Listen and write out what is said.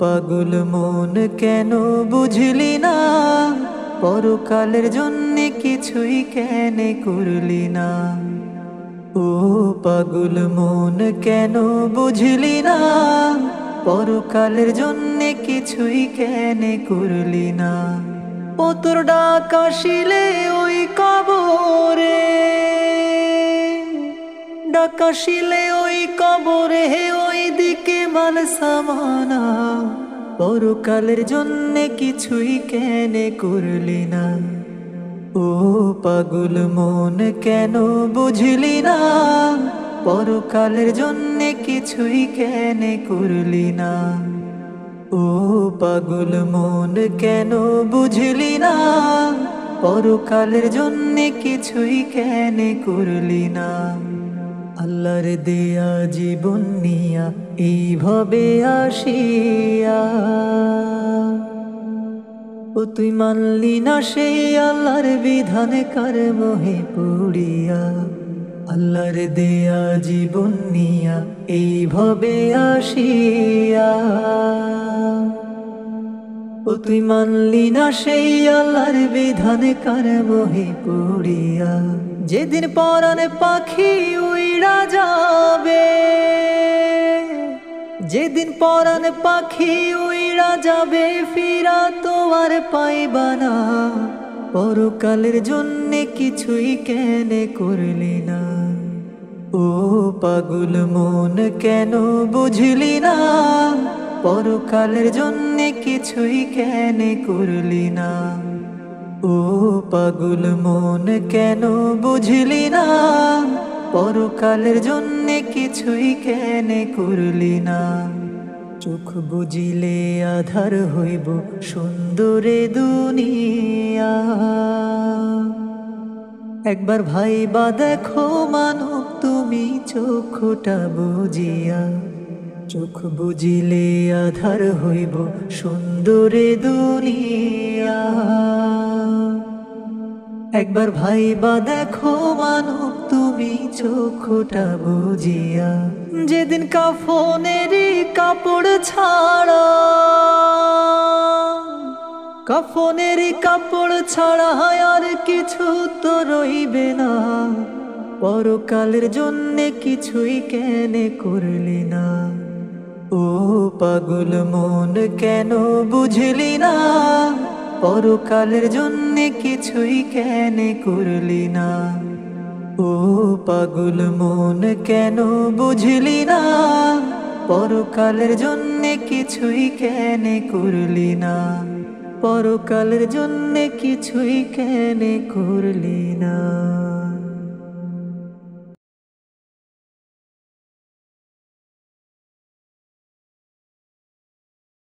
পাগল মন কেন বুঝলি না, পরকালের জন্যে কিছুই কেন করলি না। ও পাগল মন কেন বুঝলি না, পরকালের জন্যে কিছুই কেন করলি না। ও তোর ডাক আসিলে ওই কবরে, ডাক আসিলে ওই কবরে, ওই দিকে মাল সামানা, পরকালের জন্যে কিছুই কেন করলি না। ও পাগল মন কেন বুঝলি না, পরকালের জন্যে কিছুই কেন করলি না। ও পাগল মন কেন বুঝলি না, পরকালের জন্যে কিছুই কেন করলি না। আল্লাহর দেয়া জীবন নিয়া এইভাবে আসিয়া, ও তুই মানলি না সেই আল্লাহর বিধান কার মোহে পড়িয়া। আল্লাহর দেয়া জীবন নিয়া এইভাবে আসিয়া, ও তুই মানলি না সেই আল্লাহর বিধান কার মোহে পড়িয়া। যেদিন পরাণ পাখি উইড়া যাবে, যেদিন পরাণ পাখি উইড়া যাবে, ফিরা তো আর পাইবা না, পরকালের জন্যে কিছুই কেন করলি না। ও পাগল মন কেন বুঝলি না, পরকালের জন্যে কিছুই কেন করলি না। ও পাগল মন কেন বুঝলি না, পরকালের জন্যে কিছুই কেন করলি না। চোখ বুঝিলে আধার হইব সুন্দরে দুনিয়া, একবার ভাইবা দেখো মানব তুমি চোখটা বুঝিয়া। চোখ বুঝিলে আধার হইব সুন্দরে দুনিয়া, একবার ভাইবা দেখো মানব তুমি চোখটা বুঝিয়া। যেদিন কাফনেরই কাপড় ছাড়া, কাফনেরই কাপড় ছাড়া আর কিছু তো রইবে না, পরকালের জন্যে কিছুই কেন করলি না। ও পাগল মন কেন বুঝলি না, পরকালের জন্যে কিছুই কেন করলি না। ও পাগল মন কেন বুঝলি না, পরকালের জন্যে কিছুই কেন করলি না। পরকালের জন্যে কিছুই কেন করলি না।